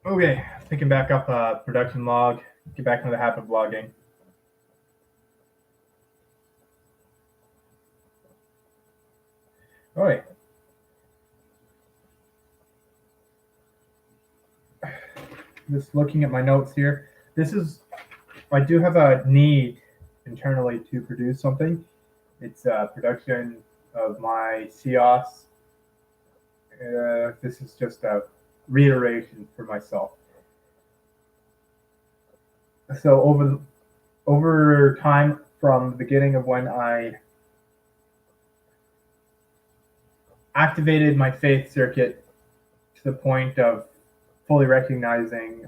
Okay, picking back up production log. Get back into the habit of blogging. All right. Just looking at my notes here. I do have a need internally to produce something. It's production of my COS. This is just a reiteration for myself. So over time, from the beginning of when I activated my faith circuit to the point of fully recognizing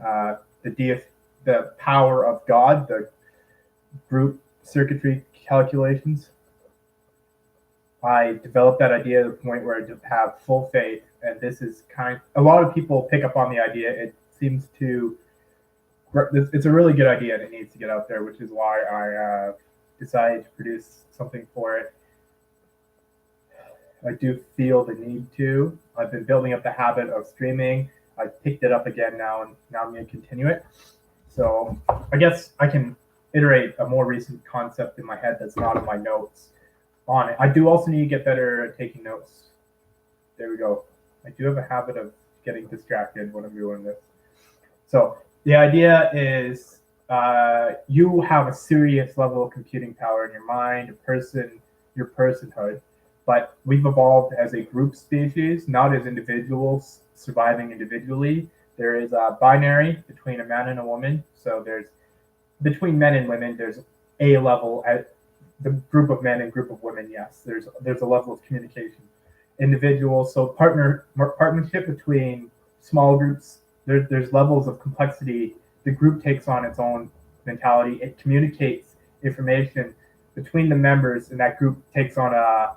the power of God, the group circuitry calculations, I developed that idea to the point where I just have full faith. And this is a lot of people pick up on the idea. It seems to, it's a really good idea and it needs to get out there, which is why I decided to produce something for it. I do feel the need to. I've been building up the habit of streaming. I picked it up again now, and now I'm going to continue it. So I guess I can iterate a more recent concept in my head that's not in my notes on it. I do also need to get better at taking notes. There we go. I do have a habit of getting distracted when I'm doing this. So the idea is you have a serious level of computing power in your mind, your personhood, but we've evolved as a group species, not as individuals surviving individually. There is a binary between a man and a woman. So there's between men and women, there's a level at the group of men and group of women. Yes, there's a level of communication. Individuals, so partnership between small groups. There's levels of complexity. The group takes on its own mentality. It communicates information between the members, and that group takes on a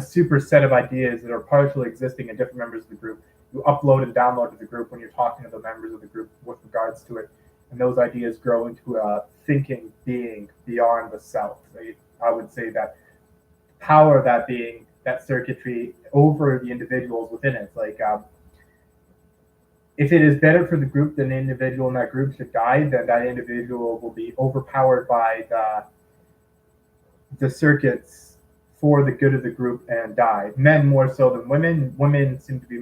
super set of ideas that are partially existing in different members of the group. You upload and download to the group when you're talking to the members of the group with regards to it. And those ideas grow into a thinking being beyond the self. I would say that power of that being, that circuitry over the individuals within it. It's like if it is better for the group than the individual in that group should die, then that individual will be overpowered by the circuits for the good of the group and die. Men more so than women. Women seem to be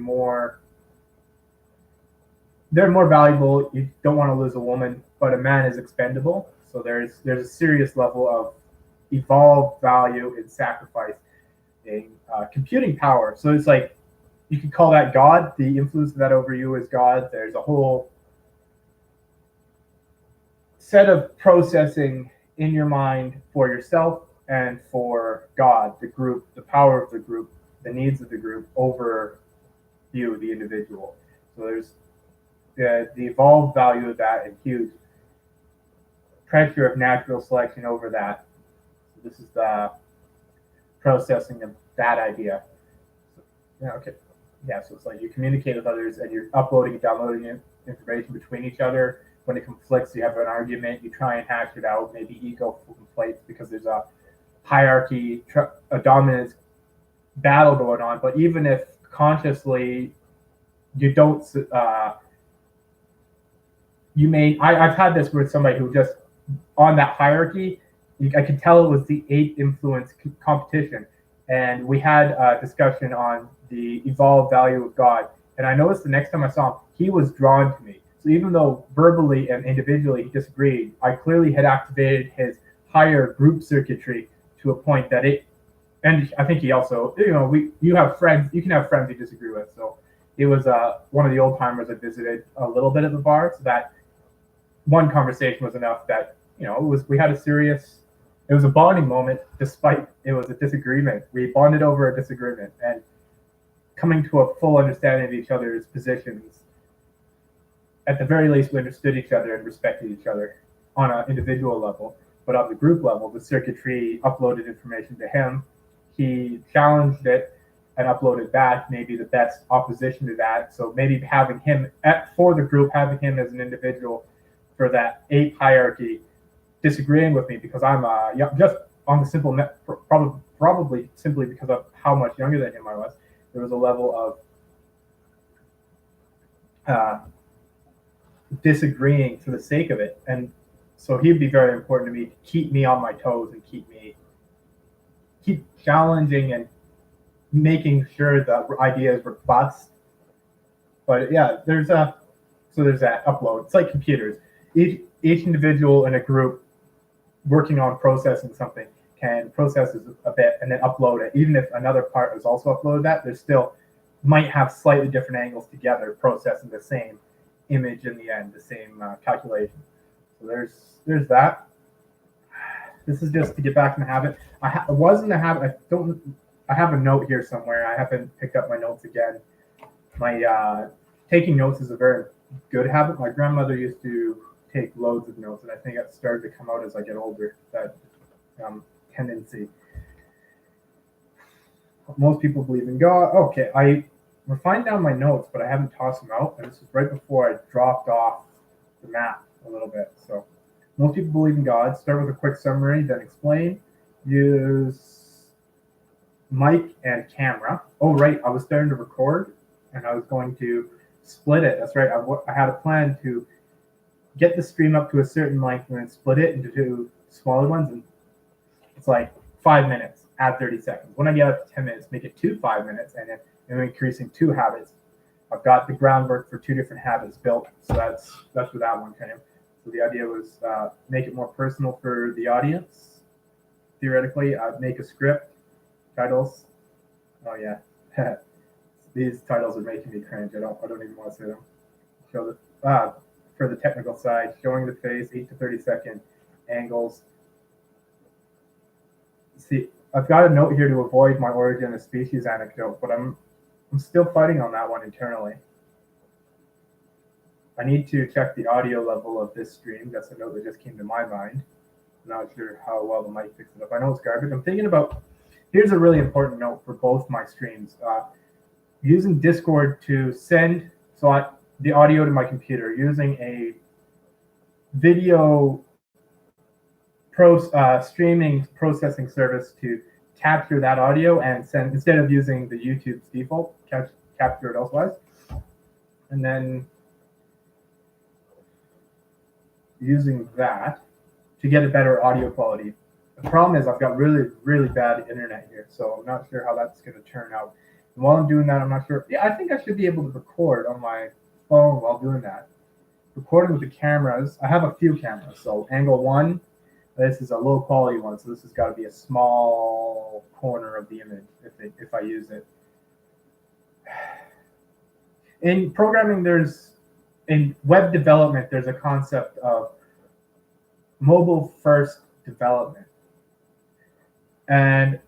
they're more valuable. You don't want to lose a woman, but a man is expendable. So there's a serious level of evolved value in sacrifice in computing power. So it's like you could call that God. The influence of that over you is God. There's a whole set of processing in your mind for yourself and for God, the group, the power of the group, the needs of the group over you, the individual. So there's the evolved value of that and huge pressure of natural selection over that. So this is the processing of that idea. So, yeah, okay. Yeah, so it's like you communicate with others and you're uploading and downloading information between each other. When it conflicts, you have an argument, you try and hash it out. Maybe ego conflates because there's a hierarchy, a dominance battle going on. But even if consciously you don't, I've had this with somebody who just on that hierarchy, I could tell it was the 8 influence competition. And we had a discussion on the evolved value of God. And I noticed the next time I saw him, he was drawn to me. So even though verbally and individually he disagreed, I clearly had activated his higher group circuitry to a point that and I think he also, you have friends, you can have friends you disagree with. So it was one of the old timers I visited a little bit at the bar. So that one conversation was enough that, we had it was a bonding moment despite it was a disagreement. We bonded over a disagreement and coming to a full understanding of each other's positions. At the very least, we understood each other and respected each other on an individual level. But on the group level, the circuitry uploaded information to him. He challenged it and uploaded back maybe the best opposition to that. So maybe having him for the group, having him as an individual for that 8 hierarchy, disagreeing with me because I'm just on the simple, probably simply because of how much younger than him I was. There was a level of disagreeing for the sake of it. And so he'd be very important to me to keep me on my toes and keep challenging and making sure the idea is robust. But yeah, there's that upload. It's like computers. Each individual in a group working on processing something can process it a bit and then upload it. Even if another part has also uploaded that, there's still might have slightly different angles together processing the same image in the end, the same calculation. So there's that. This is just to get back in the habit. I was in the habit. I have a note here somewhere. I haven't picked up my notes again. My taking notes is a very good habit. My grandmother used to take loads of notes, and I think it started to come out as I get older. That tendency. Most people believe in God. Okay, I refined down my notes, but I haven't tossed them out. And this is right before I dropped off the map a little bit. So most people believe in God. Start with a quick summary, then explain. Use mic and camera. Oh, right. I was starting to record, and I was going to split it. That's right. I had a plan to get the stream up to a certain length and then split it into two smaller ones. And it's like 5 minutes, add 30 seconds. When I get up to 10 minutes, make it 5 minutes, and then I'm increasing 2 habits. I've got the groundwork for 2 different habits built. So that's where that one came. So the idea was make it more personal for the audience. Theoretically, I'd make a script, titles. Oh yeah, these titles are making me cringe. I don't even want to say them. Show the for the technical side, showing the face, 8 to 30 second angles. See, I've got a note here to avoid my origin of species anecdote, but I'm still fighting on that one internally. I need to check the audio level of this stream. That's a note that just came to my mind. I'm not sure how well the mic picks it up. I know it's garbage. I'm thinking about, here's a really important note for both my streams. Using Discord to send the audio to my computer, using a video streaming processing service to capture that audio and send, instead of using the YouTube's default, capture it elsewise. And then using that to get a better audio quality. The problem is I've got really, really bad internet here, so I'm not sure how that's going to turn out. And while I'm doing that, I'm not sure. Yeah, I think I should be able to record on my phone while doing that. Recording with the cameras. I have a few cameras. So angle 1, this is a low quality one, so this has got to be a small corner of the image if I use it. In programming, in web development, there's a concept of mobile first development. And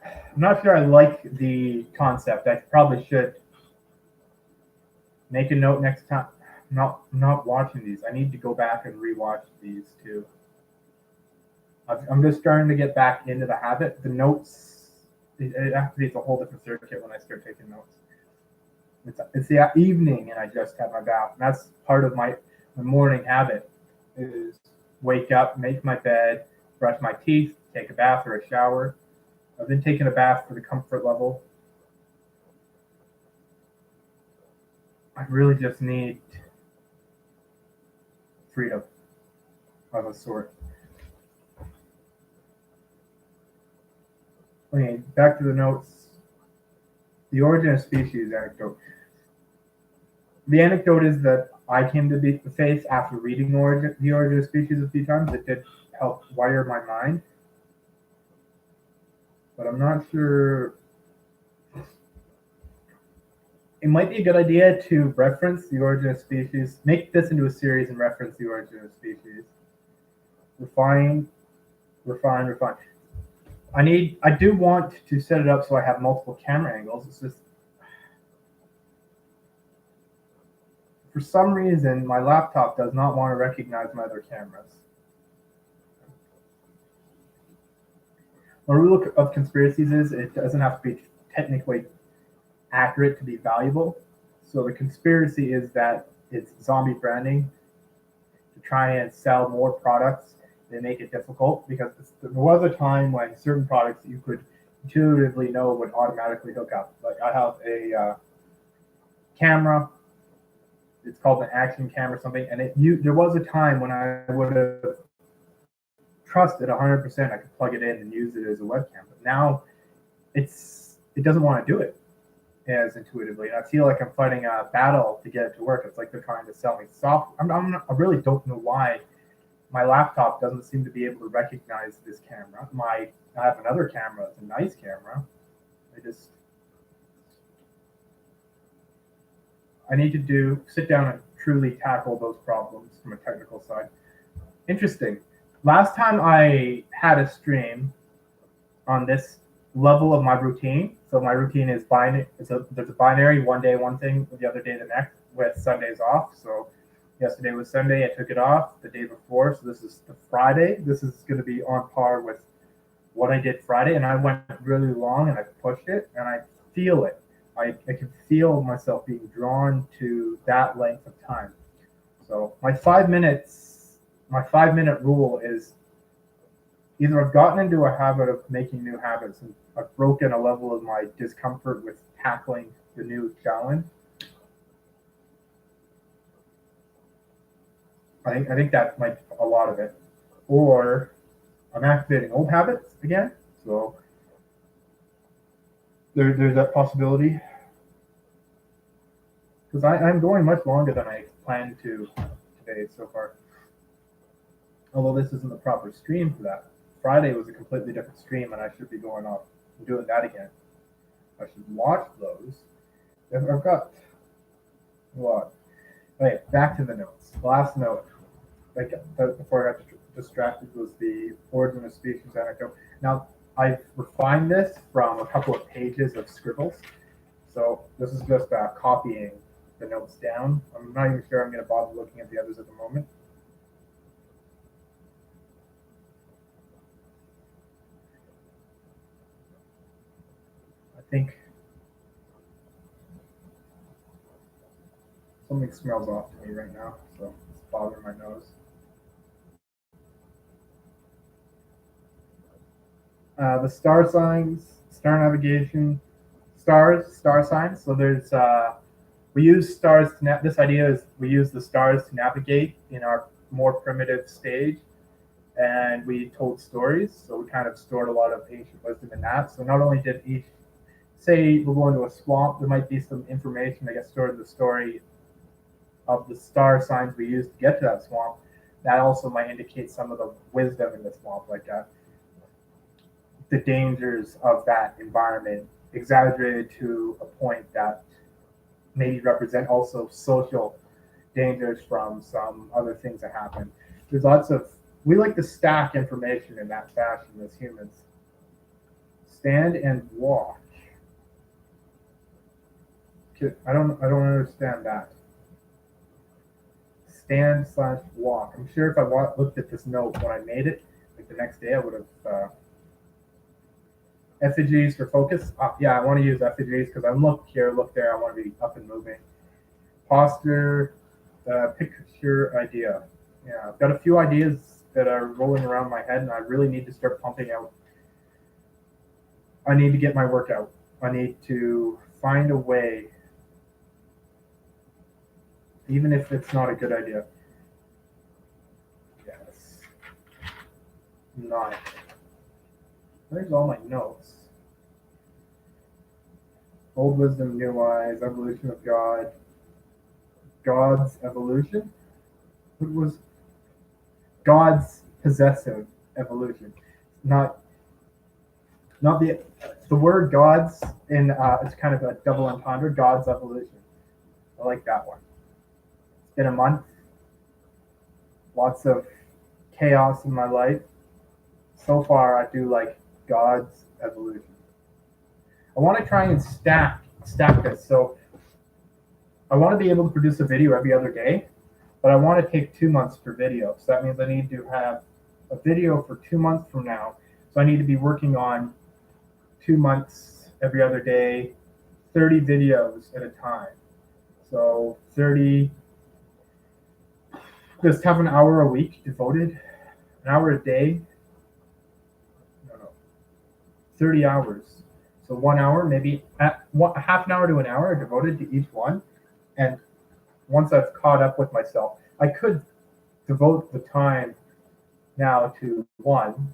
I'm not sure I like the concept. I probably should make a note next time. Not watching these. I need to go back and rewatch these too. I'm just starting to get back into the habit. The notes, it activates a whole different circuit when I start taking notes. It's the evening and I just had my bath. And that's part of my morning habit is wake up, make my bed, brush my teeth, take a bath or a shower. I've been taking a bath for the comfort level. I really just need freedom of a sort. Okay, back to the notes. The origin of species anecdote. The anecdote is that I came to the faith after reading the origin of species a few times. It did help wire my mind. But I'm not sure. It might be a good idea to reference the origin of species. Make this into a series and reference the origin of species. Refine. I do want to set it up so I have multiple camera angles. It's just, for some reason, my laptop does not want to recognize my other cameras. The rule of conspiracies is it doesn't have to be technically accurate to be valuable. So the conspiracy is that it's zombie branding to try and sell more products. They make it difficult because there was a time when certain products you could intuitively know would automatically hook up. Like I have a camera. it's called an action cam or something. And there was a time when I would have trusted 100% I could plug it in and use it as a webcam. But now it doesn't want to do it as intuitively. And I feel like I'm fighting a battle to get it to work. It's like they're trying to sell me software. I really don't know why my laptop doesn't seem to be able to recognize this camera. I have another camera. It's a nice camera. I need to sit down and truly tackle those problems from a technical side. Interesting. Last time I had a stream on this level of my routine. So my routine is binary. There's a binary, one day one thing, the other day the next, with Sundays off. So yesterday was Sunday. I took it off the day before. So this is the Friday. This is going to be on par with what I did Friday. And I went really long and I pushed it and I feel it. I can feel myself being drawn to that length of time. So my 5 minute rule is either I've gotten into a habit of making new habits and I've broken a level of my discomfort with tackling the new challenge. I think that might be a lot of it. Or I'm activating old habits again. So there's that possibility. Because I'm going much longer than I planned to today so far. Although this isn't the proper stream for that. Friday was a completely different stream and I should be going off and doing that again. I should watch those. I've got a lot. Okay, back to the notes. The last note, before I got distracted, was the origin of species anecdote. Now, I've refined this from a couple of pages of scribbles. So this is just copying the notes down. I'm not even sure I'm going to bother looking at the others at the moment. I think something smells off to me right now, so it's bothering my nose. The star signs, star navigation, star signs. So there's we use stars to this idea is we use the stars to navigate in our more primitive stage, and we told stories. So we kind of stored a lot of ancient wisdom in that. So not only did each say we're going to a swamp, there might be some information that gets stored in the story of the star signs we use to get to that swamp. That also might indicate some of the wisdom in the swamp, like the dangers of that environment, exaggerated to a point that maybe represent also social dangers from some other things that happen. There's we like to stack information in that fashion as humans. Stand and walk. I don't understand that. Stand/walk. I'm sure if I looked at this note when I made it, like the next day, I would have effigies for focus. Yeah, I want to use effigies because I look here, look there. I want to be up and moving. Posture, picture idea. Yeah, I've got a few ideas that are rolling around my head, and I really need to start pumping out. I need to get my workout. I need to find a way, even if it's not a good idea. Yes. 9. There's all my notes. Old wisdom, new eyes, evolution of God. God's evolution? What was God's possessive evolution? Not the word God's in it's kind of a double entendre. God's evolution. I like that one. It's been a month. Lots of chaos in my life. So far, I do like God's evolution. I want to try and stack this. So I want to be able to produce a video every other day, but I want to take 2 months per video. So that means I need to have a video for 2 months from now. So I need to be working on 2 months every other day, 30 videos at a time. So 30, just have an hour a week devoted, an hour a day. No, 30 hours. So 1 hour, maybe half an hour to an hour devoted to each one. And once I've caught up with myself, I could devote the time now to one.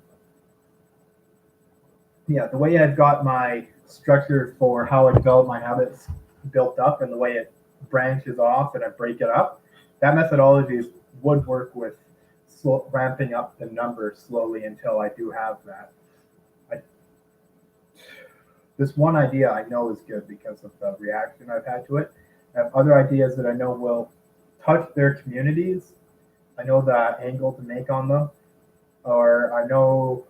Yeah, the way I've got my structure for how I develop my habits built up and the way it branches off and I break it up, that methodology would work with ramping up the number slowly until I do have that. I, this one idea I know is good because of the reaction I've had to it. I have other ideas that I know will touch their communities. I know the angle to make on them, or I know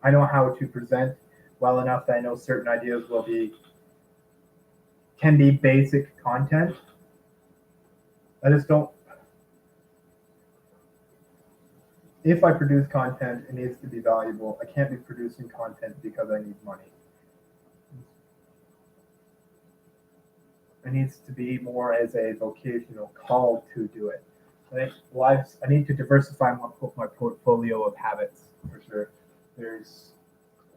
how to present well enough that I know certain ideas can be basic content. I just don't. If I produce content, it needs to be valuable. I can't be producing content because I need money. It needs to be more as a vocational call to do it. I need to diversify my portfolio of habits for sure.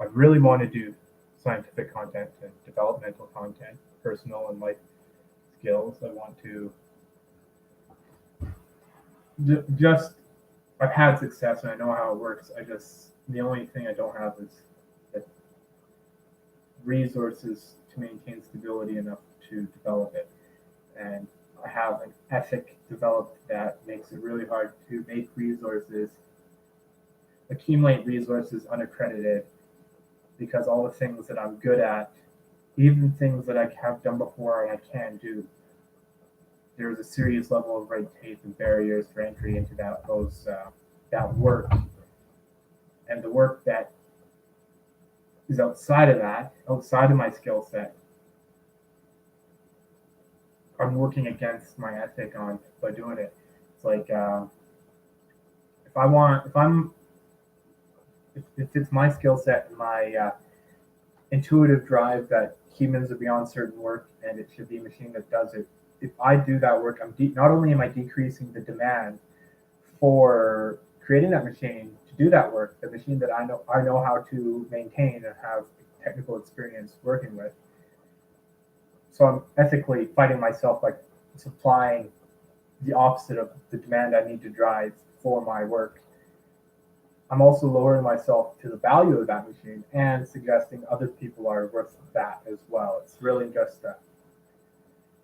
I really want to do scientific content and developmental content, personal and life skills. I want to I've had success and I know how it works. The only thing I don't have is the resources to maintain stability enough to develop it. And I have an ethic developed that makes it really hard to accumulate resources unaccredited, because all the things that I'm good at, even things that I have done before and I can do, there's a serious level of red tape and barriers for entry into that work. And the work that is outside of my skill set, I'm working against my ethic on by doing it. It's like if it's my skill set and my intuitive drive that humans are beyond certain work and it should be a machine that does it. If I do that work, not only am I decreasing the demand for creating that machine to do that work, the machine that I know how to maintain and have technical experience working with. So I'm ethically fighting myself by supplying the opposite of the demand I need to drive for my work. I'm also lowering myself to the value of that machine and suggesting other people are worth that as well. It's really just that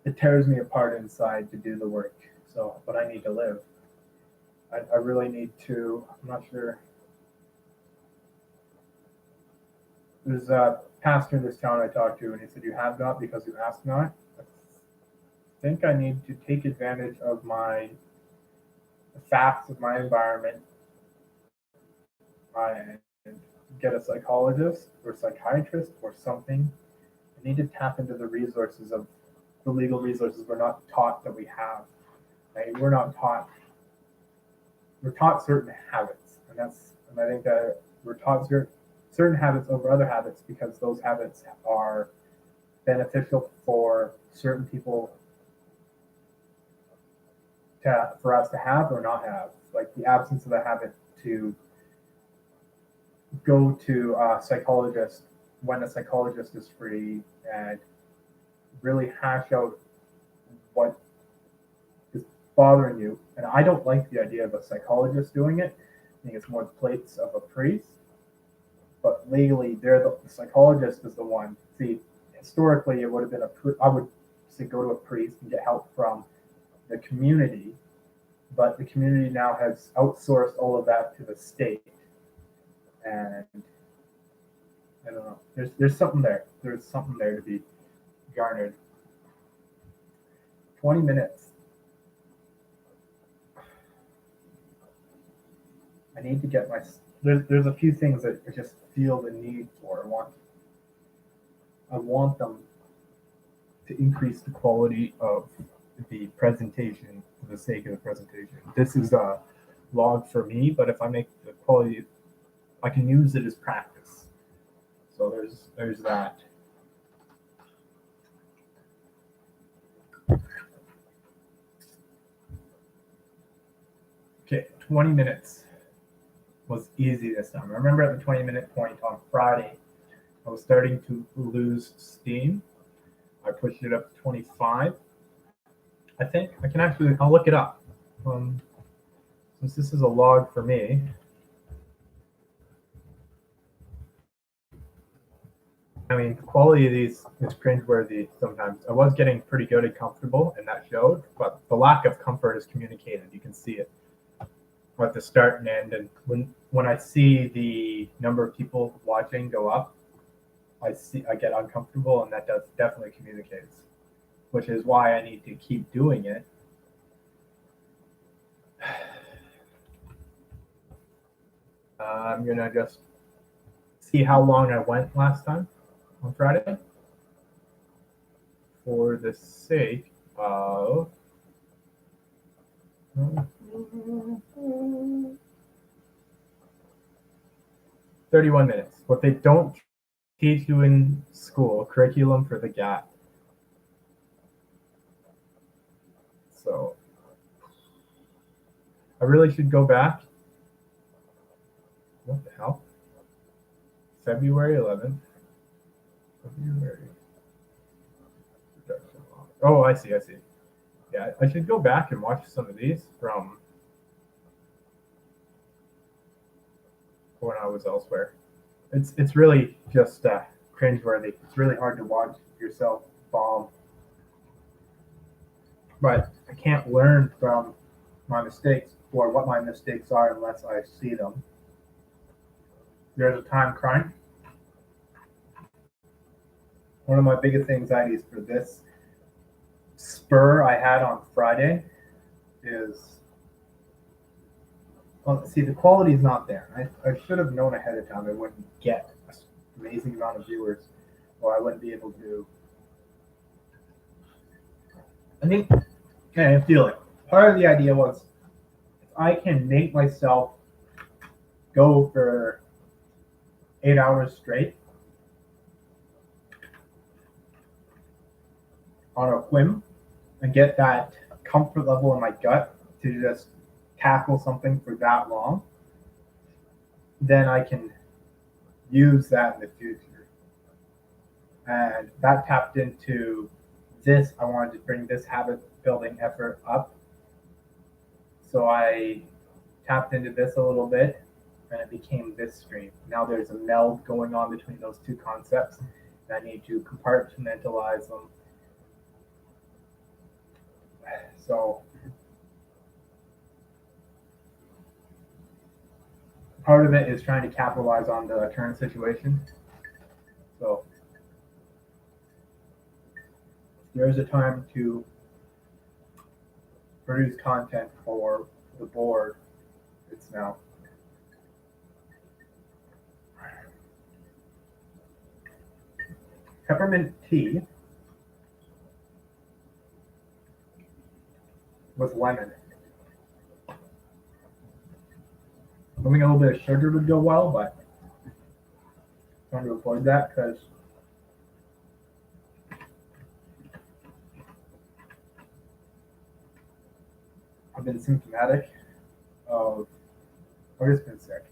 it tears me apart inside to do the work. So, but I need to live. I really need to. I'm not sure. There's a pastor in this town I talked to, and he said, "You have not because you ask not." I think I need to take advantage of the facts of my environment and get a psychologist or psychiatrist or something. I need to tap into the resources of the legal resources we're not taught that we have. Right? We're taught certain habits, and I think that we're taught certain habits over other habits because those habits are beneficial for certain people for us to have or not have. Like the absence of a habit to go to a psychologist when a psychologist is free and really hash out what is bothering you. And I don't like the idea of a psychologist doing it. I think it's more the plates of a priest. But legally, the psychologist is the one. See, historically, it would have been I would say go to a priest and get help from the community. But the community now has outsourced all of that to the state. And I don't know. There's something there. There's something there to be garnered. 20 minutes. I need to get there's a few things that I just feel the need for. I want them to increase the quality of the presentation for the sake of the presentation. This is a log for me, but if I make the quality, I can use it as practice. So there's that. Okay, 20 minutes was easy this time. I remember at the 20-minute point on Friday, I was starting to lose steam. I pushed it up to 25. I think I can actually, I'll look it up. Since this is a log for me. I mean, the quality of these is cringeworthy sometimes. I was getting pretty good and comfortable, and that showed, but the lack of comfort is communicated. You can see it at the start and end. And when I see the number of people watching go up, I get uncomfortable, and that does definitely communicates, which is why I need to keep doing it. I'm gonna just see how long I went last time on Friday for the sake of 31 minutes. What they don't teach you in school, curriculum for the gap. So I really should go back. What the hell? February 11th. February. Oh, I see. Yeah, I should go back and watch some of these from when I was elsewhere. It's really just cringeworthy. It's really hard to watch yourself bomb. But I can't learn from my mistakes or what my mistakes are unless I see them. There's a time crying. One of my biggest anxieties for this spur I had on Friday is, well, see, the quality is not there. I should have known ahead of time I wouldn't get an amazing amount of viewers, or I wouldn't be able to. I think, I feel it. Part of the idea was if I can make myself go for 8 hours straight on a whim and get that comfort level in my gut to just tackle something for that long, then I can use that in the future. And that tapped into this. I wanted to bring this habit building effort up. So I tapped into this a little bit and it became this stream. Now there's a meld going on between those two concepts, and I need to compartmentalize them. So part of it is trying to capitalize on the current situation. So there's a time to produce content for the board. It's now. Peppermint tea with lemon. I think a little bit of sugar would go well, but I'm trying to avoid that because I've been symptomatic of, I've just been sick.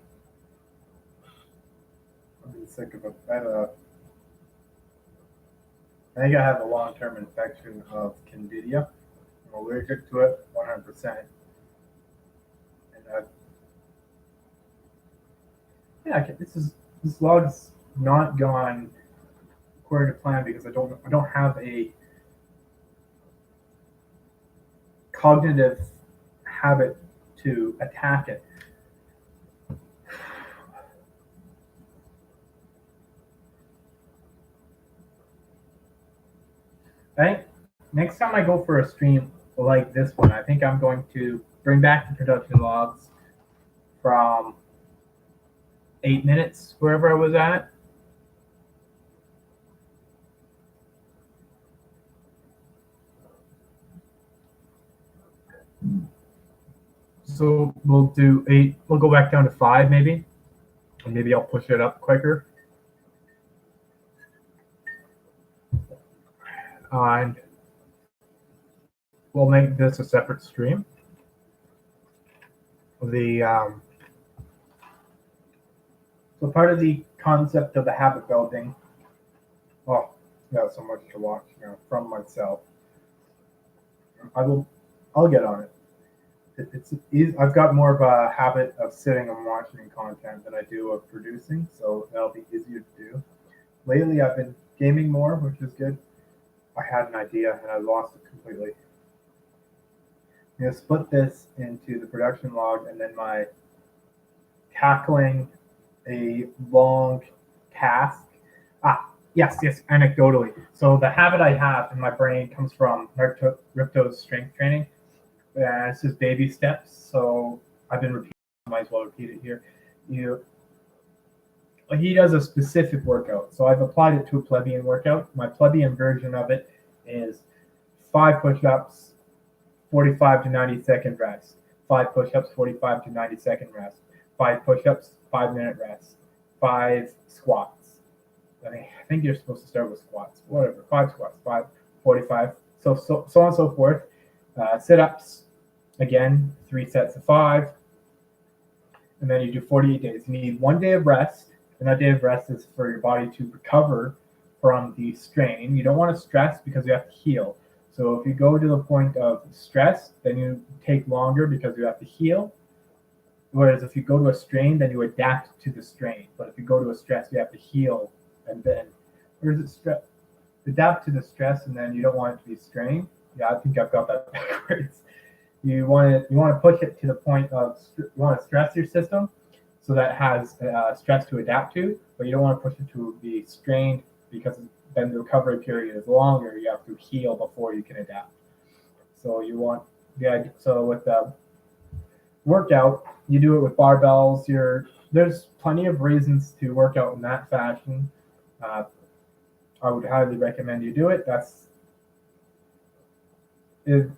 I've been sick of I think I have a long-term infection of Candida. I'm allergic to it 100%. And yeah, this log's not gone according to plan because I don't have a cognitive habit to attack it. I think next time I go for a stream like this one, I think I'm going to bring back the production logs from 8 minutes, wherever I was at. So we'll do 8, we'll go back down to 5 maybe, and maybe I'll push it up quicker. And we'll make this a separate stream. So part of the concept of the habit building, oh, yeah, so much to watch, from myself. I'll get on it. It's easy. I've got more of a habit of sitting and watching content than I do of producing, so that'll be easier to do. Lately, I've been gaming more, which is good. I had an idea and I lost it completely. I'm gonna split this into the production log and then my tackling a long task. Yes, anecdotally. So the habit I have in my brain comes from Ripto's strength training. This is baby steps. So I've been repeating, might as well repeat it here. He does a specific workout. So I've applied it to a plebeian workout. My plebeian version of it is 5 push-ups, 45 to 90-second rest. 5 push-ups, 45 to 90-second rest. 5 push-ups, 5-minute rest. 5 squats. I think you're supposed to start with squats. Whatever. 5 squats, 5, 45. So on and so forth. Sit-ups, again, 3 sets of 5. And then you do 48 days. You need 1 day of rest. And that day of rest is for your body to recover from the strain. You don't want to stress because you have to heal. So if you go to the point of stress, then you take longer because you have to heal. Whereas if you go to a strain, then you adapt to the strain. But if you go to a stress, you have to heal and then, or is it stress? Adapt to the stress and then you don't want it to be strain. Yeah, I think I've got that backwards. You want to push it to the point of you want to stress your system so that it has stress to adapt to, but you don't want to push it to be strained because then the recovery period is longer. You have to heal before you can adapt. So you want so with the workout, you do it with barbells. There's plenty of reasons to work out in that fashion. I would highly recommend you do it. That's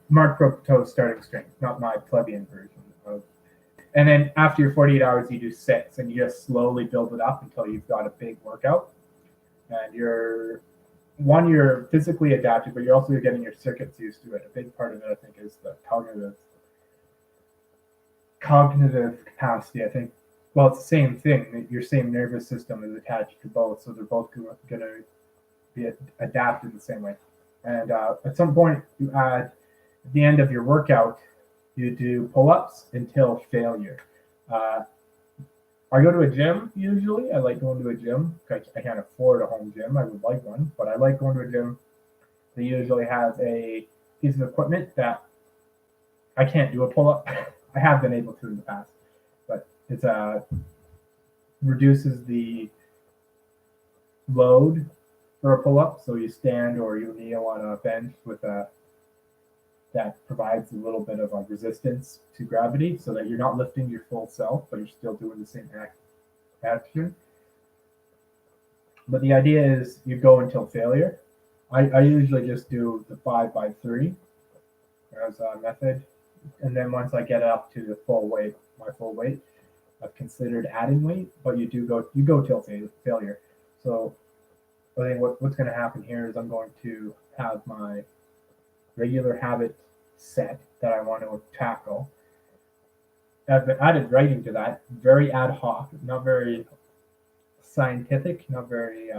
Mark Ripto's starting strength, not my plebeian version of. And then after your 48 hours, you do 6, and you just slowly build it up until you've got a big workout. And you're physically adapted, but you're also getting your circuits used to it. A big part of it, I think, is the cognitive capacity. I think, well, it's the same thing. Your same nervous system is attached to both, so they're both going to be adapted the same way. And at some point, you add, at the end of your workout, you do pull-ups until failure. I go to a gym usually. I like going to a gym. I can't afford a home gym. I would like one, but I like going to a gym. They usually have a piece of equipment that I can't do a pull-up. I have been able to in the past, but it reduces the load for a pull-up. So you stand or you kneel on a bench with that provides a little bit of resistance to gravity so that you're not lifting your full self, but you're still doing the same action. But the idea is you go until failure. I usually just do the 5x3 as a method. And then once I get up to the my full weight, I've considered adding weight, but you go till failure. So I think what's going to happen here is I'm going to have my regular habit set that I want to tackle. I've added writing to that, very ad hoc, not very scientific, not very,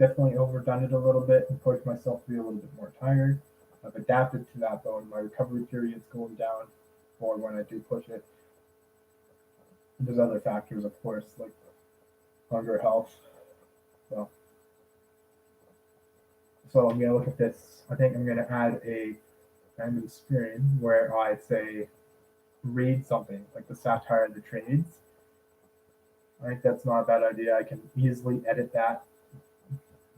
definitely overdone it a little bit and pushed myself to be a little bit more tired. I've adapted to that though, and my recovery period's going down for when I do push it. There's other factors, of course, like hunger, health. So I'm going to look at this. I think I'm going to add a random screen where I say read something like the Satire of the Trades. I think that's not a bad idea. I can easily edit that,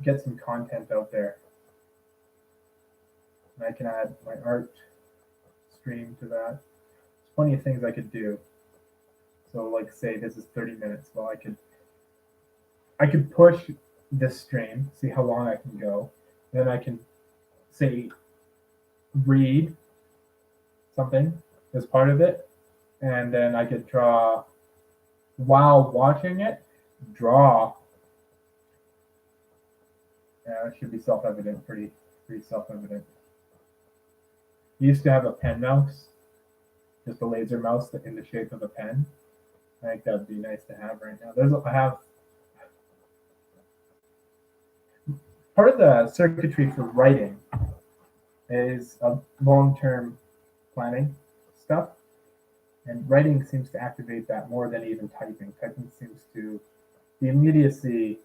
get some content out there. And I can add my art stream to that. There's plenty of things I could do. So like say this is 30 minutes. Well, I could push this stream, see how long I can go. Then I can say read something as part of it. And then I could draw while watching it, draw. Yeah, it should be self-evident, pretty self-evident. I used to have a pen mouse, just a laser mouse in the shape of a pen. I think that'd be nice to have right now. I have part of the circuitry for writing is long-term planning stuff. And writing seems to activate that more than even typing. Typing seems to, the immediacy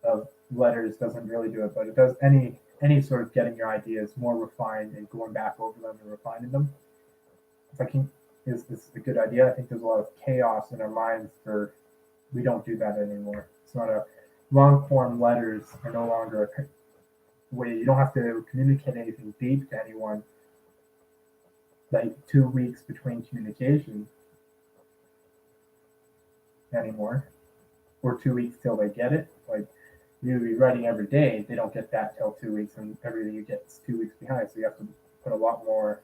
of letters doesn't really do it, but it does any sort of getting your ideas more refined and going back over them and refining them. If I can, is this a good idea? I think there's a lot of chaos in our minds for, we don't do that anymore. It's not a, long form letters are no longer a way, you don't have to communicate anything deep to anyone, like 2 weeks between communication anymore, or 2 weeks till they get it. Like you be writing every day, they don't get that till 2 weeks, and everything you get is 2 weeks behind. So you have to put a lot more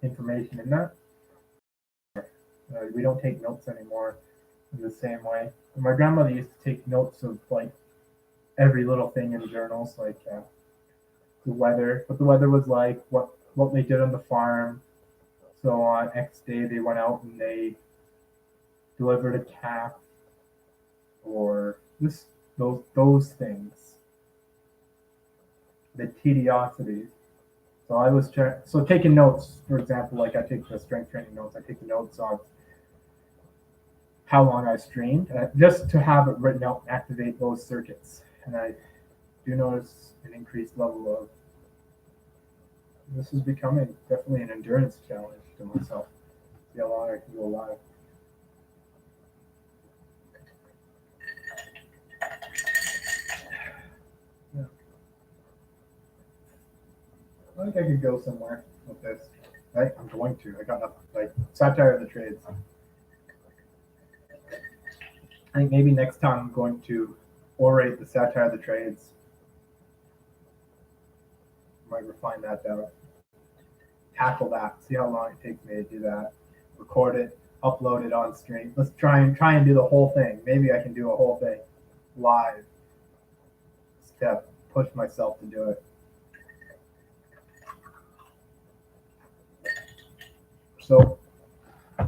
information in that. We don't take notes anymore in the same way. My grandmother used to take notes of like every little thing in journals, like the weather, what the weather was like, what they did on the farm. So on X day they went out and they delivered a calf, or this those things, the tediosities. So I was so taking notes, for example, like I take the strength training notes. I take the notes on how long I streamed, just to have it written out and activate those circuits. And I do notice an increased level of, this is becoming definitely an endurance challenge to myself. See how long I can go live. Yeah. I think I could go somewhere with this. Right? I'm going to. I got nothing. Like satire of the trades. I think maybe next time I'm going to orate the satire of the trades. Might refine that down. Tackle that. See how long it takes me to do that. Record it. Upload it on stream. Let's try and do the whole thing. Maybe I can do a whole thing live. Step. Push myself to do it. So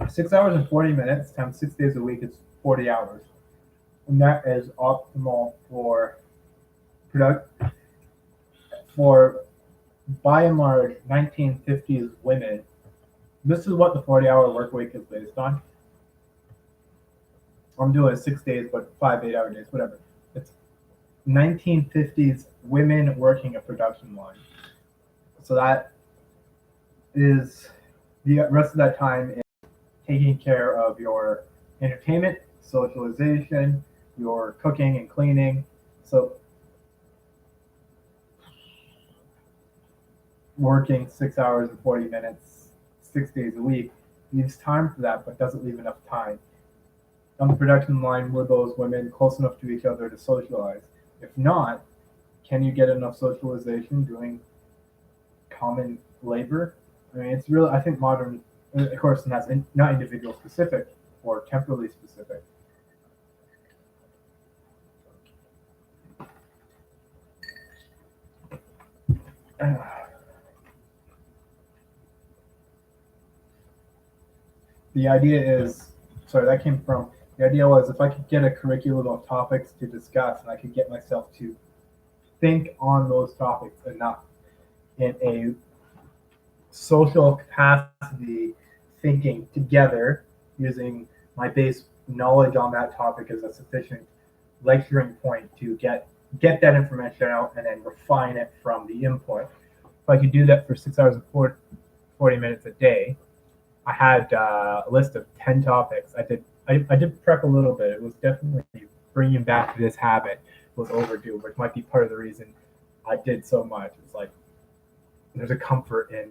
6 hours and 40 minutes times 6 days a week is 40 hours. And that is optimal for by and large 1950s women. This is what the 40-hour work week is based on. I'm doing 6 days, but 5 8-hour days, whatever. It's 1950s women working a production line. So that is the rest of that time is taking care of your entertainment, socialization, your cooking and cleaning. So working 6 hours and 40 minutes, 6 days a week leaves time for that, but doesn't leave enough time. On the production line, were those women close enough to each other to socialize? If not, can you get enough socialization doing common labor? I mean, it's really, I think modern, of course, and that's not individual specific or temporally specific. The idea is, sorry, that came from, the idea was if I could get a curriculum of topics to discuss and I could get myself to think on those topics enough in a social capacity, thinking together using my base knowledge on that topic as a sufficient lecturing point to get that information out and then refine it from the input. If I could do that for 6 hours and 40 minutes a day, I had a list of 10 topics. I did prep a little bit. It was definitely bringing back this habit was overdue, which might be part of the reason I did so much. It's like there's a comfort in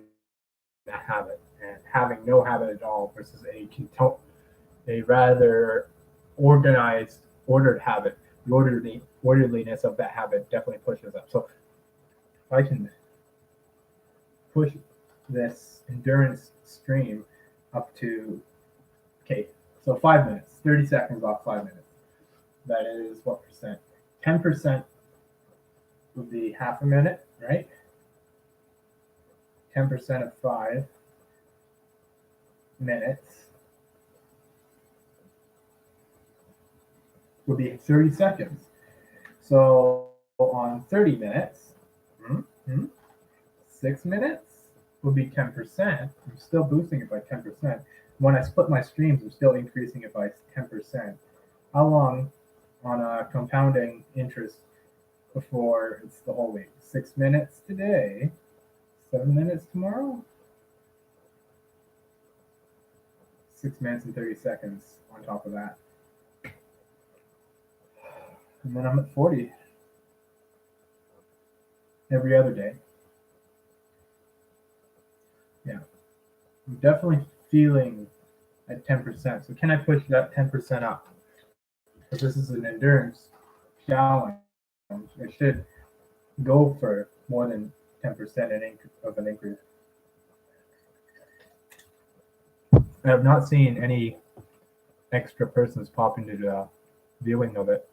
that habit, and having no habit at all versus a rather organized, ordered habit. The orderliness of that habit definitely pushes up. So if I can push this endurance stream up to, okay, so 5 minutes, 30 seconds off 5 minutes. That is what percent? 10% would be half a minute, right? 10% of 5 minutes would be 30 seconds. So on 30 minutes, 6 minutes will be 10%. I'm still boosting it by 10%. When I split my streams, I'm still increasing it by 10%. How long on a compounding interest before it's the whole week? 6 minutes today, 7 minutes tomorrow, 6 minutes and 30 seconds on top of that. And then I'm at 40 every other day. Yeah, I'm definitely feeling at 10%. So can I push that 10% up? Because this is an endurance challenge. I should go for more than 10% of an increase. I have not seen any extra persons pop into the viewing of it.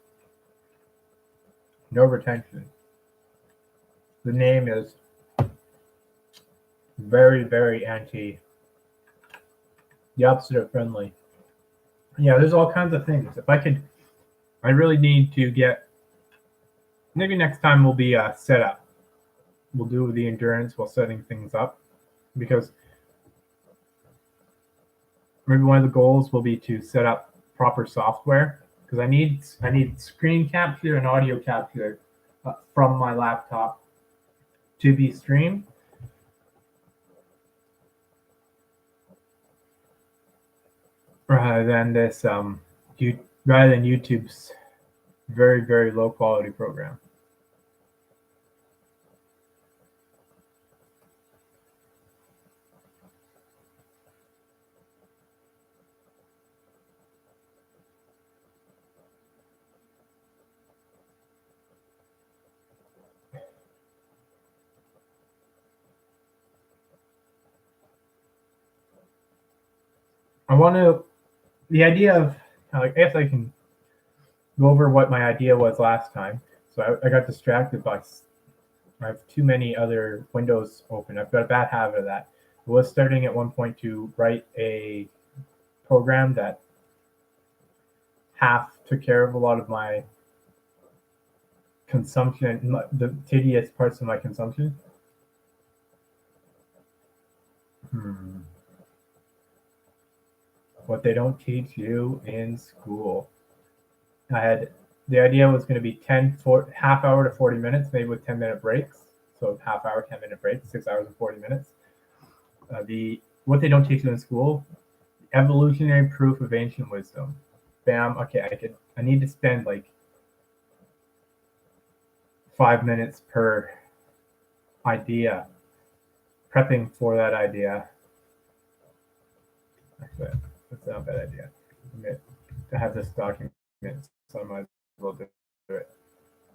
No retention. The name is very, very anti, the opposite of friendly. Yeah, there's all kinds of things. If I really need to get, maybe next time will be a setup. We'll do the endurance while setting things up, because maybe one of the goals will be to set up proper software, because I need screen capture and audio capture from my laptop to be streamed. Rather than YouTube's very, very low quality program. The idea of, I guess I can go over what my idea was last time. So I got distracted by, I have too many other windows open. I've got a bad habit of that. I was starting at one point to write a program that half took care of a lot of my consumption, the tedious parts of my consumption. What they don't teach you in school. The idea was going to be half hour to 40 minutes, maybe with 10-minute breaks. So half hour, 10-minute breaks, 6 hours and 40 minutes. What they don't teach you in school, evolutionary proof of ancient wisdom. Bam. Okay, I need to spend like 5 minutes per idea prepping for that idea. Actually, that's not a bad idea. To have this document, so I might as well do it.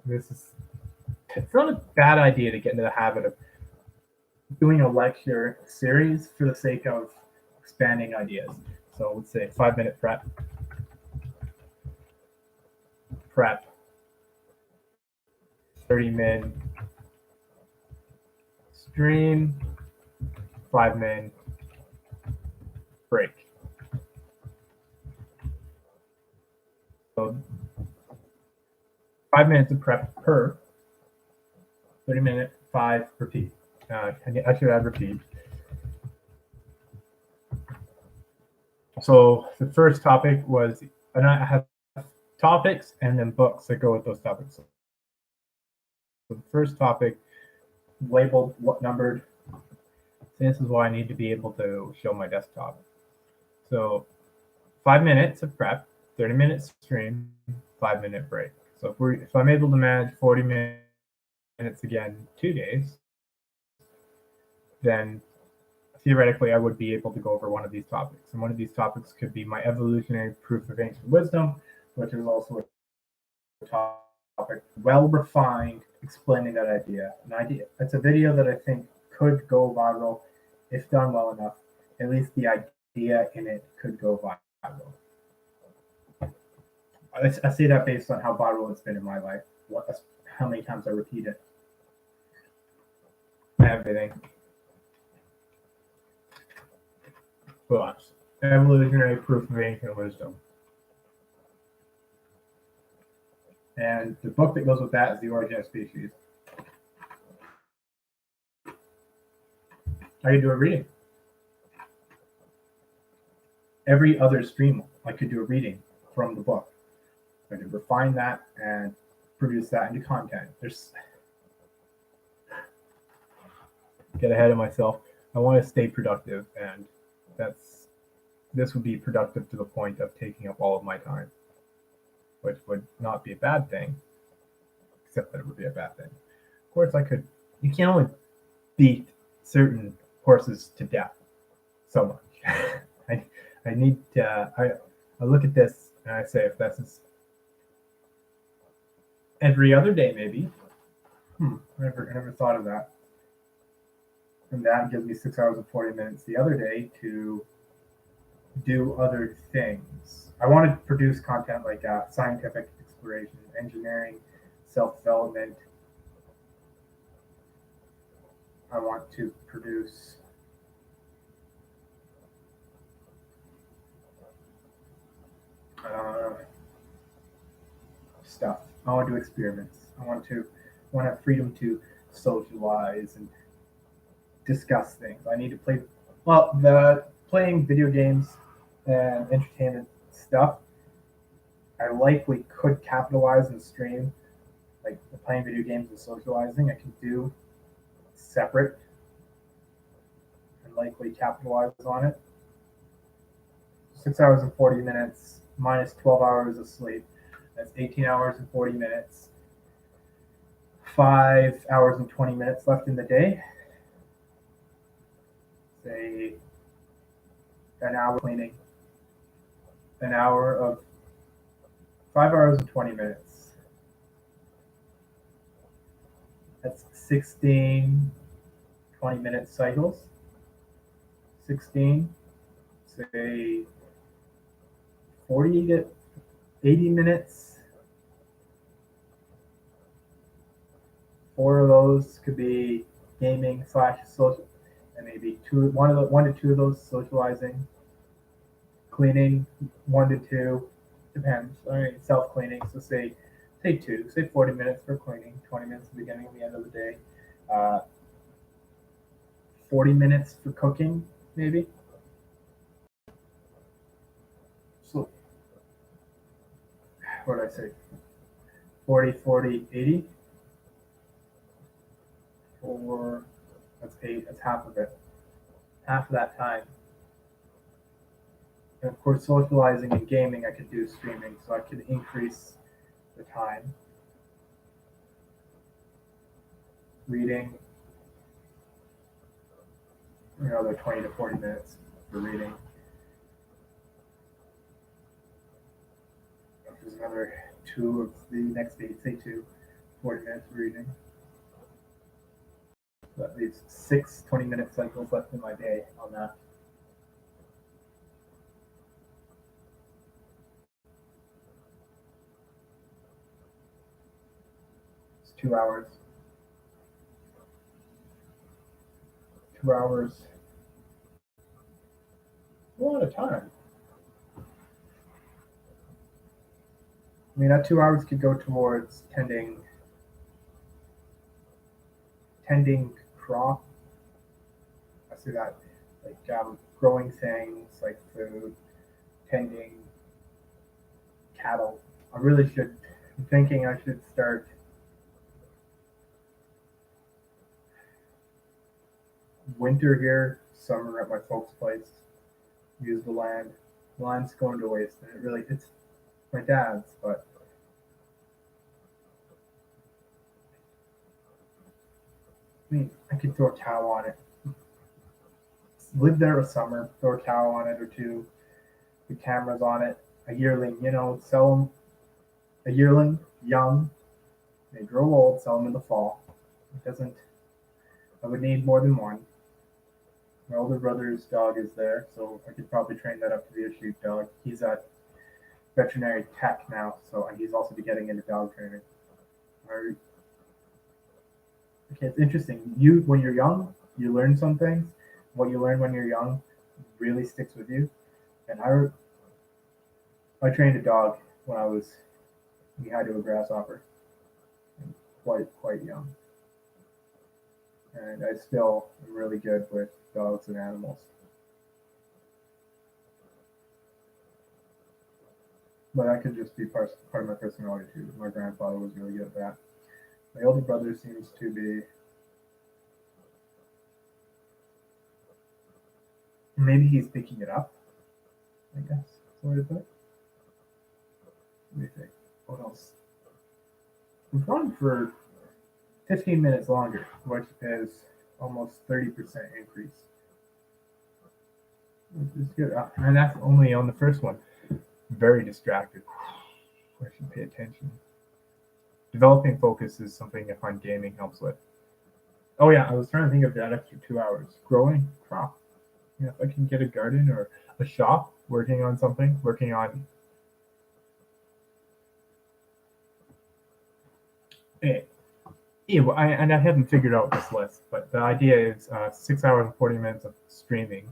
It's not a bad idea to get into the habit of doing a lecture series for the sake of expanding ideas. So let's say 5-minute prep, 30-minute stream, 5-minute break. So 5 minutes of prep per 30-minute, 5 repeat. I should add repeat. So the first topic was, and I have topics and then books that go with those topics. So the first topic, labeled, numbered. So this is why I need to be able to show my desktop. So 5 minutes of prep, 30-minute stream, 5-minute break. So if I'm able to manage 40 minutes again 2 days, then theoretically I would be able to go over one of these topics. And one of these topics could be my evolutionary proof of ancient wisdom, which is also a topic well refined, explaining that idea. It's a video that I think could go viral if done well enough. At least the idea in it could go viral. I say that based on how viral it's been in my life, how many times I repeat it. Everything. Books. Evolutionary proof of ancient wisdom. And the book that goes with that is The Origin of Species. I could do a reading. Every other stream, I could do a reading from the book. I could refine that and produce that into content. Get ahead of myself. I want to stay productive, and this would be productive to the point of taking up all of my time, which would not be a bad thing, except that it would be a bad thing. Of course, you can only beat certain horses to death so much. I need to, I look at this and I say, if this is every other day, maybe. I never thought of that. And that gives me 6 hours and 40 minutes the other day to do other things. I want to produce content like scientific exploration, engineering, self-development. I want to produce stuff. I want to do experiments. I want to have freedom to socialize and discuss things. I need to play. Well, the playing video games and entertainment stuff, I likely could capitalize and stream. Like the playing video games and socializing, I can do separate and likely capitalize on it. 6 hours and 40 minutes minus 12 hours of sleep. That's 18 hours and 40 minutes. 5 hours and 20 minutes left in the day. Say an hour cleaning. An hour of 5 hours and 20 minutes. That's 16 20-minute cycles. 16, say 40 to 80 minutes. 4 of those could be gaming / social, and maybe 1 to 2 of those socializing. Cleaning 1 to 2, depends. I mean, self-cleaning. So say 2. Say 40 minutes for cleaning, 20 minutes at the beginning and the end of the day. 40 minutes for cooking, maybe. So what did I say? 40, 40, 80. Or that's 8. That's half of it. Half of that time. And of course, socializing and gaming, I could do streaming, so I could increase the time. Reading, another 20 to 40 minutes for reading. There's another 2 of the next 8, say 2, 40 minutes for reading. So that leaves 6 20-minute cycles left in my day on that. It's 2 hours. 2 hours. A lot of time. I mean, that 2 hours could go towards tending crop. I see that, like growing things like food, tending cattle. I'm thinking I should start winter here, summer at my folks' place. Use the land. The land's going to waste, and it's my dad's, but I mean, I could throw a cow on it. Live there a summer, throw a cow on it or 2, the cameras on it, a yearling, sell them, a yearling, young, they grow old, sell them in the fall. I would need more than 1. My older brother's dog is there, so I could probably train that up to be a sheepdog. He's at veterinary tech now, so he's also getting into dog training. Okay, it's interesting. When you're young, you learn some things. What you learn when you're young really sticks with you. And I trained a dog when we had to a grasshopper, quite young. and I still am really good with dogs and animals. But that could just be part of my personality too. My grandfather was really good at that. My older brother seems to be. Maybe he's picking it up, I guess. That's the way to put it. Let me think. What else? We've gone for 15 minutes longer, which is almost 30% increase. Which is good. And that's only on the first one. Very distracted. I should pay attention. Developing focus is something I find gaming helps with. Oh yeah, I was trying to think of that extra 2 hours. Growing crop. Yeah, if I can get a garden or a shop, working on something, working on it. Yeah, well, I haven't figured out this list, but the idea is 6 hours and 40 minutes of streaming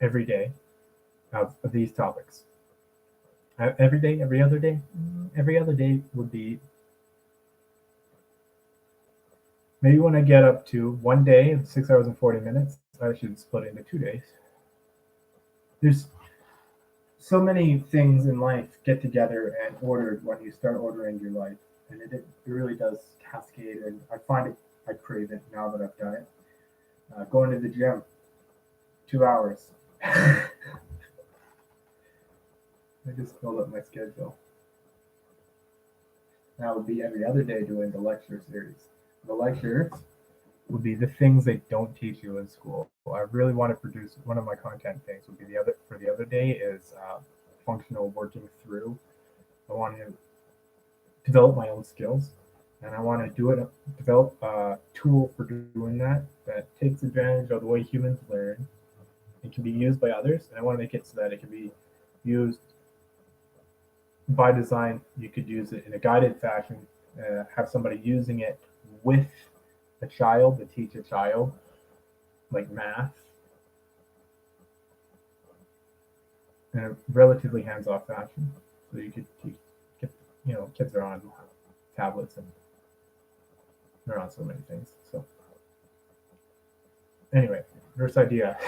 every day of these topics. Every day, every other day? Every other day would be. Maybe when I get up to one day of 6 hours and 40 minutes, I should split it into 2 days. There's so many things in life get together and ordered when you start ordering your life. And it really does cascade. And I find it, I crave it now that I've done it. Going to the gym, 2 hours. I just filled up my schedule. That would be every other day doing the lecture series. The lectures would be the things they don't teach you in school. I really want to produce one of my content things would be the other day is functional working through. I want to develop my own skills, and I want to develop a tool for doing that takes advantage of the way humans learn. It can be used by others, and I want to make it so that it can be used by design. You could use it in a guided fashion, have somebody using it with a child to teach a child, like math, in a relatively hands-off fashion. So you could teach, kids are on tablets and they're on so many things. So anyway, first idea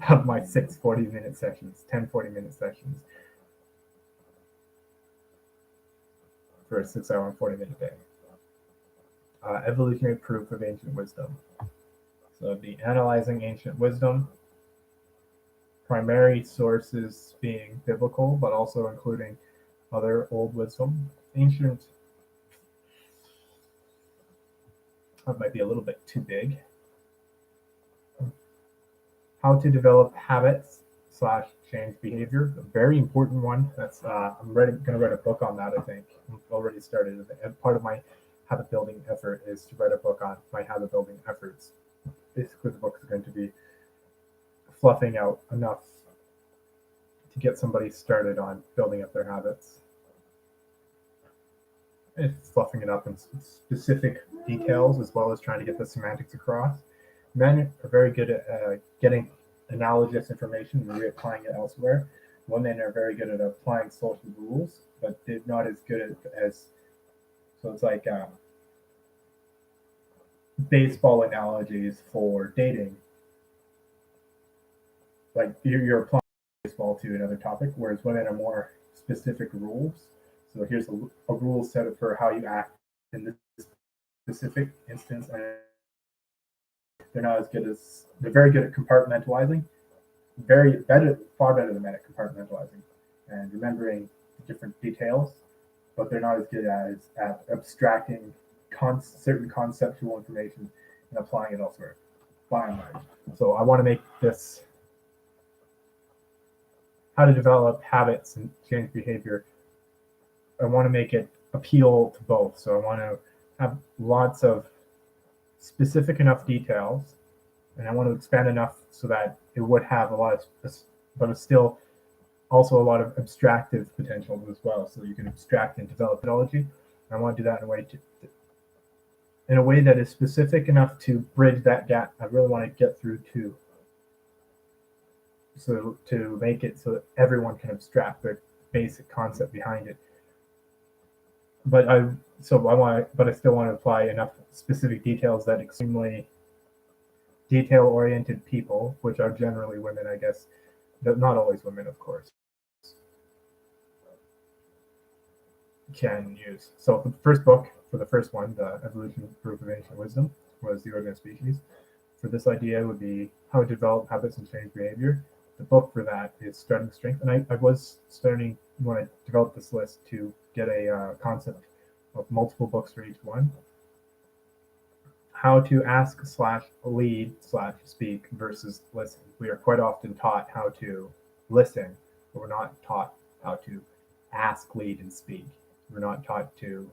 of my 6 40-minute sessions, 10 40-minute sessions for a 6 hour and 40-minute day. Evolutionary proof of ancient wisdom. So the analyzing ancient wisdom, primary sources being biblical, but also including other old wisdom. Ancient, that might be a little bit too big. How to develop habits / change behavior, a very important one. That's I'm going to write a book on that. I think I've already started. And part of my habit building effort is to write a book on my habit building efforts. Basically, the book is going to be fluffing out enough to get somebody started on building up their habits. It's fluffing it up in specific details as well as trying to get the semantics across. Men are very good at getting analogous information and reapplying it elsewhere. Women are very good at applying social rules, but they're not as good as so it's like baseball analogies for dating. Like you're applying baseball to another topic, whereas women are more specific rules. So here's a rule set up for how you act in this specific instance, and they're not as good as they're very good at compartmentalizing, far better than men at compartmentalizing and remembering different details, but they're not as good at abstracting certain conceptual information and applying it elsewhere, by and large. So I want to make this how to develop habits and change behavior. I want to make it appeal to both. So I want to have lots of specific enough details, and I want to expand enough so that it would have a lot of, but it's still also a lot of abstractive potential as well. So you can abstract and develop methodology. I want to do that in a way that is specific enough to bridge that gap. I really want to get through to. So to make it so that everyone can abstract the basic concept behind it. But I still want to apply enough specific details that extremely detail-oriented people, which are generally women, I guess, but not always women, of course, can use. So the first book, for the first one, The Evolution Proof of Ancient Wisdom, was The Origin of Species. For this idea would be how to develop habits and change behavior. The book for that is Starting Strength. And I was starting, when I developed this list, to get a concept of multiple books for each one. How to ask / lead / speak versus listen. We are quite often taught how to listen, but we're not taught how to ask, lead, and speak. We're not taught to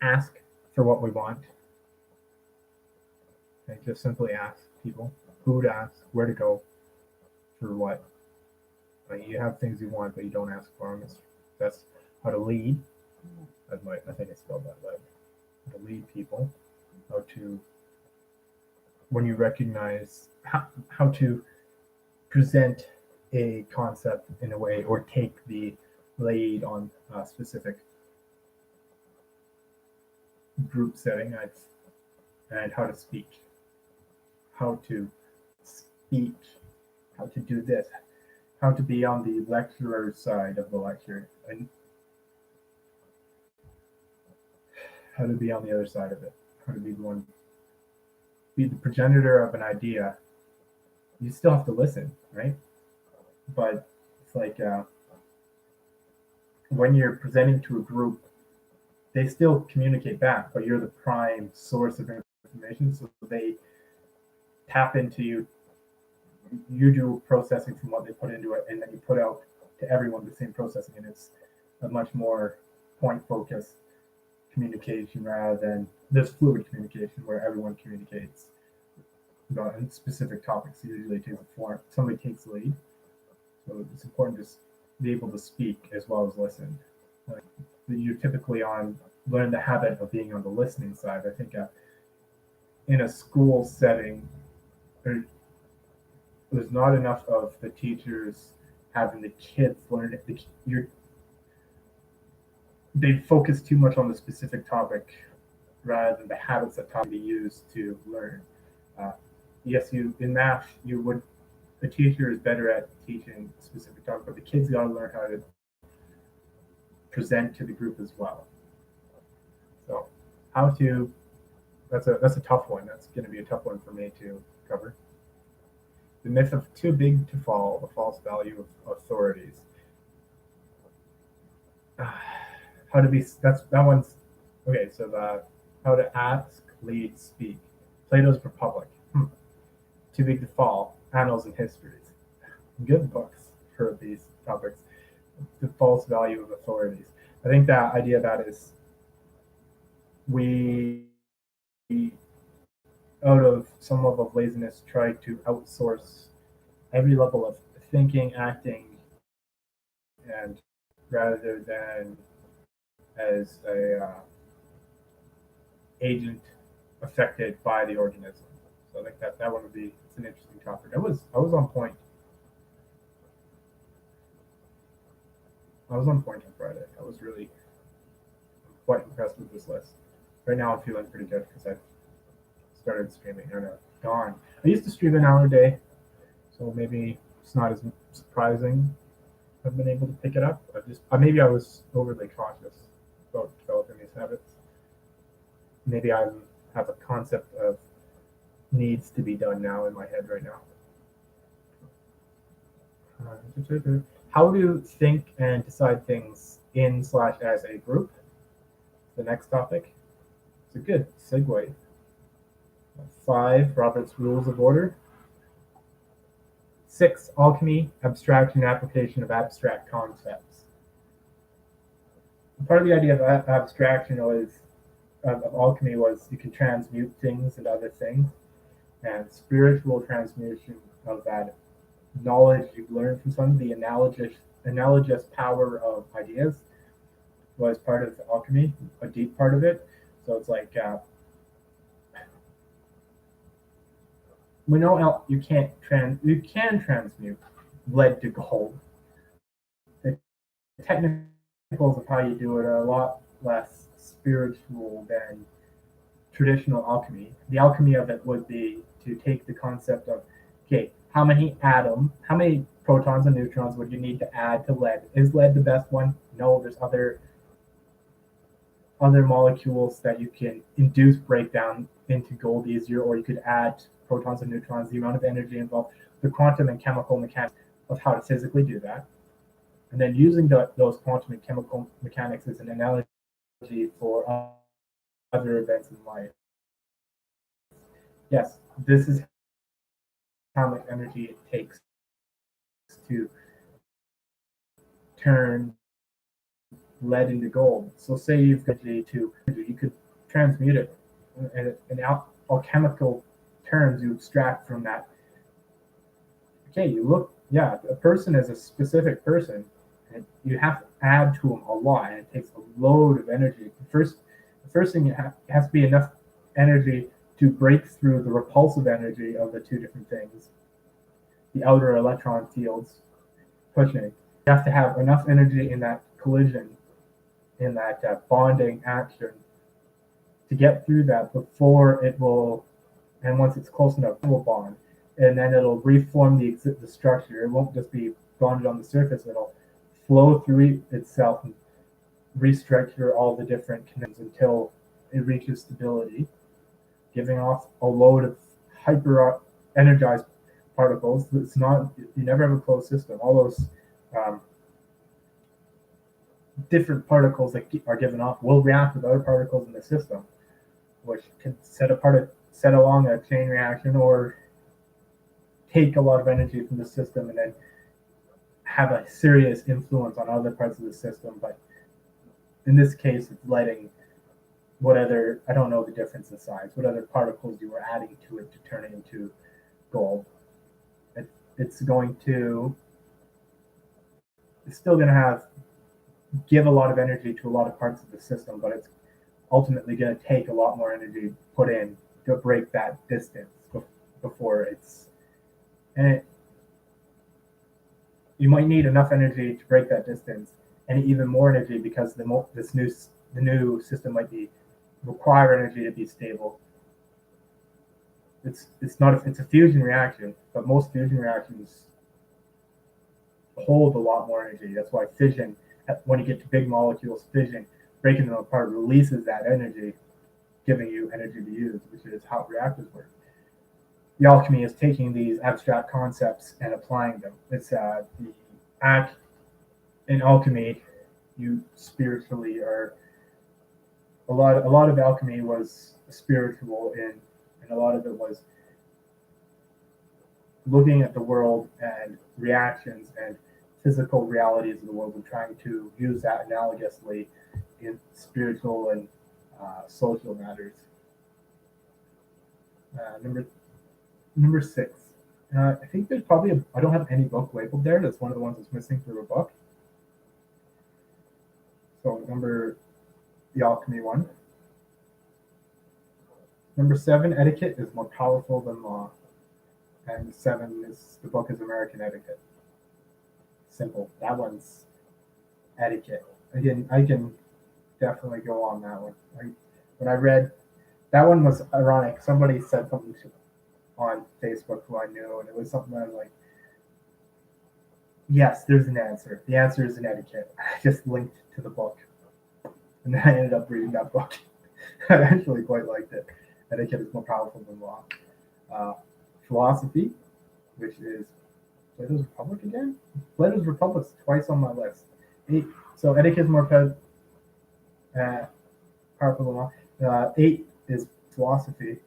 ask for what we want. And just simply ask people who to ask, where to go, for what. Like, you have things you want, but you don't ask for them. That's how to lead. I think I spelled that right. How to lead people. How to, when you recognize how to present a concept in a way, or take the lead on a specific group setting, and how to speak. How to speak, how to do this, how to be on the lecturer's side of the lecture, and how to be on the other side of it, how to be the progenitor of an idea. You still have to listen, right? But it's like when you're presenting to a group, they still communicate back, but you're the prime source of information, so they tap into you. You do processing from what they put into it, and then you put out to everyone the same processing, and it's a much more point-focused communication rather than this fluid communication where everyone communicates about specific topics. Usually takes a form. Somebody takes the lead, so it's important to be able to speak as well as listen. Like, you're typically learn the habit of being on the listening side. I think in a school setting, there's not enough of the teachers having the kids learn it. They focus too much on the specific topic rather than the habits that can be used to learn. Yes, in math, the teacher is better at teaching a specific topic, but the kids got to learn how to present to the group as well. So that's a tough one. That's going to be a tough one for me to cover. The myth of too big to fall, the false value of authorities. How to be, that one's, okay, so how to ask, lead, speak. Plato's Republic. Too big to fall, Annals and Histories. Good books for these topics. The false value of authorities. I think that idea that is, we, out of some level of laziness, try to outsource every level of thinking, acting, and rather than as a agent affected by the organism. So I think that one would be, it's an interesting topic. I was on point. I was on point on Friday. I was really quite impressed with this list. Right now I'm feeling pretty good because I've started streaming. Gone. I used to stream an hour a day, so maybe it's not as surprising I've been able to pick it up. Maybe I was overly cautious about developing these habits. Maybe I have a concept of needs to be done now in my head right now. How to think and decide things in / as a group. The next topic. It's a good segue. 5, Robert's Rules of Order. 6, Alchemy, Abstraction and Application of Abstract Concepts. Part of the idea of abstraction of alchemy was you can transmute things into other things, and spiritual transmutation of that knowledge you've learned from something, the analogous power of ideas, was part of alchemy, a deep part of it. So it's like, we know you can transmute lead to gold. The technicals of how you do it are a lot less spiritual than traditional alchemy. The alchemy of it would be to take the concept of, okay, how many protons and neutrons would you need to add to lead? Is lead the best one? No, there's other molecules that you can induce breakdown into gold easier, or you could add protons and neutrons, the amount of energy involved, the quantum and chemical mechanics of how to physically do that. And then using those quantum and chemical mechanics as an analogy for other events in life. Yes, this is how much energy it takes to turn lead into gold. So say you've got energy you could transmute it in alchemical terms. You extract from that. Okay, a person is a specific person, and you have to add to them a lot, and it takes a load of energy. The first thing, it has to be enough energy to break through the repulsive energy of the two different things, the outer electron fields pushing. You have to have enough energy in that collision, in that bonding action, to get through that before it will, and once it's close enough, it will bond. And then it'll reform the structure. It won't just be bonded on the surface. It'll flow through itself and restructure all the different connections until it reaches stability, giving off a load of hyper energized particles. It's not, you never have a closed system. All those different particles that are given off will react with other particles in the system, which can set along a chain reaction or take a lot of energy from the system and then have a serious influence on other parts of the system. But in this case, it's letting I don't know the difference in size, what other particles you were adding to it to turn it into gold. It's still going to give a lot of energy to a lot of parts of the system, but it's ultimately going to take a lot more energy put in to break that distance before you might need enough energy to break that distance, and even more energy because the new system might require energy to be stable. It's a fusion reaction, but most fusion reactions hold a lot more energy. That's why fission, when you get to big molecules, fission, breaking them apart, releases that energy, giving you energy to use, which is how reactors work. The alchemy is taking these abstract concepts and applying them. It's in alchemy, you spiritually are. A lot of alchemy was spiritual, and a lot of it was looking at the world and reactions and physical realities of the world and trying to use that analogously in spiritual and social matters. Number 6. I think there's probably I don't have any book labeled there. That's one of the ones that's missing through a book. So the alchemy one. Number 7, etiquette is more powerful than law. And 7 is the book is American Etiquette. Simple. That one's etiquette. I can definitely go on that one. When I read that one was ironic. Somebody said something on Facebook who I knew, and it was something that I was like, yes, there's an answer. The answer is in etiquette. I just linked to the book. And then I ended up reading that book. I actually quite liked it. Etiquette is more powerful than law. Philosophy, which is Plato's Republic again? Plato's Republic's twice on my list. 8. So etiquette is more powerful than law. 8 is philosophy.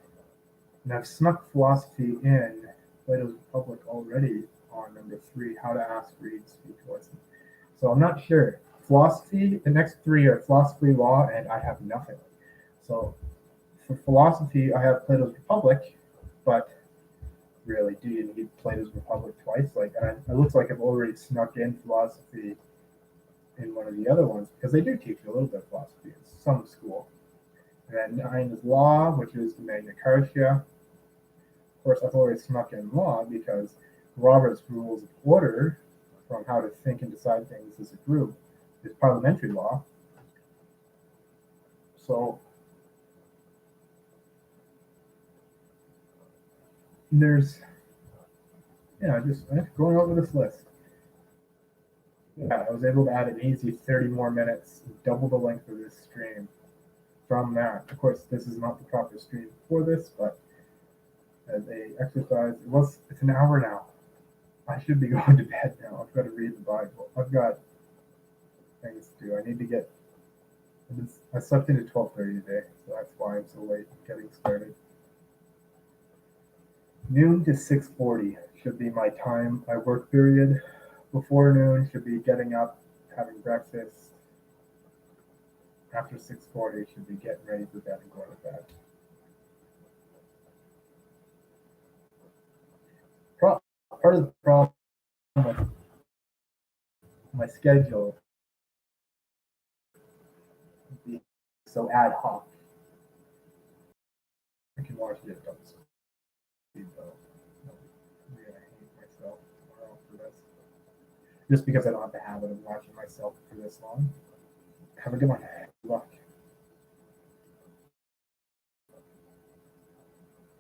And I've snuck philosophy in Plato's Republic already on number 3, how to ask, read, speak, listen. So I'm not sure. Philosophy, the next 3 are philosophy, law, and I have nothing. So for philosophy, I have Plato's Republic, but really, do you need Plato's Republic twice? It looks like I've already snuck in philosophy in one of the other ones, because they do teach you a little bit of philosophy in some school. And then 9 is law, which is the Magna Carta. Of course, I've already snuck in law because Robert's Rules of Order, from how to think and decide things as a group, is parliamentary law. So there's, just going over this list. Yeah, I was able to add an easy 30 more minutes, double the length of this stream from that. Of course, this is not the proper stream for this, but as a exercise, it's an hour now. I should be going to bed now. I've got to read the Bible. I've got things to do. I need to get. I slept into 12:30 today, so that's why I'm so late getting started. Noon to 6:40 should be my time, my work period. Before noon should be getting up, having breakfast. After 6:40 should be getting ready for bed and going to bed. Part of the problem with my schedule being so ad hoc. I can watch it on speed though. I'm gonna hate myself tomorrow for this. Just because I don't have the habit of watching myself for this long. Have a good one. Good luck.